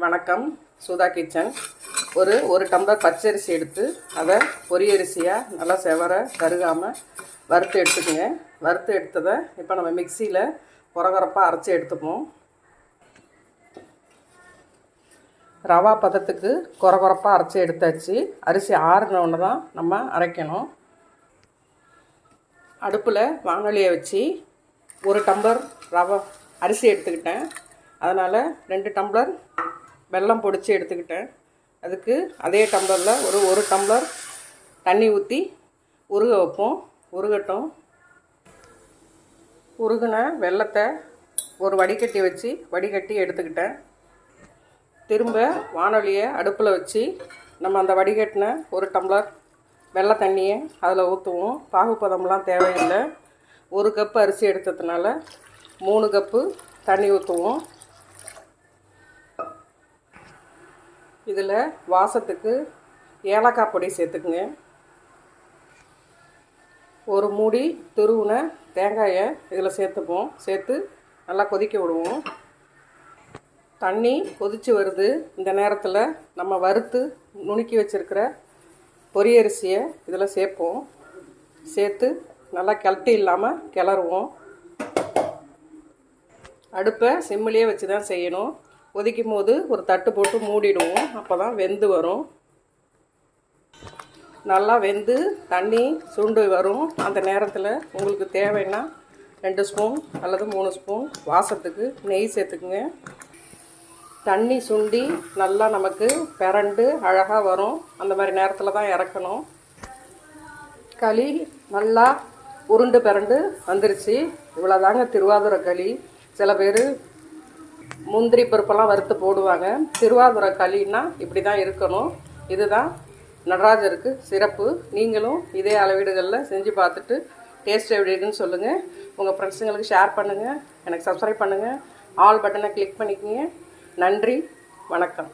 வணக்கம். சுதா கிச்சன். ஒரு டம்ளர் பச்சரிசி எடுத்து அதை பொரியரிசியாக நல்லா செவர கருகாமல் வறுத்து எடுத்துக்கோங்க. வறுத்து எடுத்ததை இப்போ நம்ம மிக்சியில் கொரகொரப்பாக அரைச்சி எடுத்துப்போம். ரவா பதத்துக்கு கொரகொரப்பாக அரைச்சி எடுத்தாச்சு. அரிசி ஆறுனோன்னு தான் நம்ம அரைக்கணும். அடுப்பில் வானொலியை வச்சு ஒரு டம்ளர் ரவா அரிசி எடுத்துக்கிட்டேன். அதனால் 2 டம்ளர் வெல்லம் பொடிச்சு எடுத்துக்கிட்டேன். அதுக்கு அதே டம்ளரில் ஒரு டம்ளர் தண்ணி ஊற்றி உருக வைப்போம். உருகட்டும். உருகின வெல்லத்தை ஒரு வடிகட்டி வச்சு வடிகட்டி எடுத்துக்கிட்டேன். திரும்ப வானொலியை அடுப்பில் வச்சு நம்ம அந்த வடிகட்டின ஒரு டம்ளர் வெள்ளை தண்ணியை அதில் ஊற்றுவோம். பாகுப்பதம்லாம் தேவையில்லை. 1 கப்பு அரிசி எடுத்ததுனால 3 கப்பு தண்ணி ஊற்றுவோம். இதில் வாசத்துக்கு ஏலக்காய் பொடி சேர்த்துக்குங்க. ஒரு மூடி துருவின தேங்காயை இதில் சேர்த்துப்போம். சேர்த்து நல்லா கொதிக்க விடுவோம். தண்ணி கொதித்து வருது. இந்த நேரத்தில் நம்ம வறுத்து நுணுக்கி வச்சுருக்கிற பொரியரிசியை இதில் சேர்ப்போம். சேர்த்து நல்லா கலட்டி இல்லாமல் கிளறுவோம். அடுப்பை சிம்மிலேயே வச்சு தான் செய்யணும். கொதிக்கும் போது ஒரு தட்டு போட்டு மூடிடுவோம். அப்போ தான் வெந்து வரும். நல்லா வெந்து தண்ணி சுண்டு வரும். அந்த நேரத்தில் உங்களுக்கு தேவைன்னா 2 ஸ்பூன் அல்லது 3 ஸ்பூன் வாசத்துக்கு நெய் சேர்த்துக்குங்க. தண்ணி சுண்டி நல்லா நமக்கு பிரண்டு அழகாக வரும். அந்த மாதிரி நேரத்தில் தான் இறக்கணும். களி நல்லா உருண்டு பிரண்டு வந்துருச்சு. இவ்வளோதாங்க திருவாதிரை களி. சில பேர் முந்திரி பருப்பெல்லாம் வறுத்து போடுவாங்க. திருவாதிரை களின்னா இப்படி தான் இருக்கணும். இதுதான் நடராஜருக்கு சிறப்பு. நீங்களும் இதே அளவீடுகளில் செஞ்சு பார்த்துட்டு டேஸ்ட் எப்படி இருக்குன்னு சொல்லுங்கள். உங்கள் ஃப்ரெண்ட்ஸுங்களுக்கு ஷேர் பண்ணுங்கள். எனக்கு சப்ஸ்கிரைப் பண்ணுங்கள். ஆல் பட்டனை கிளிக் பண்ணிக்கோங்க. நன்றி. வணக்கம்.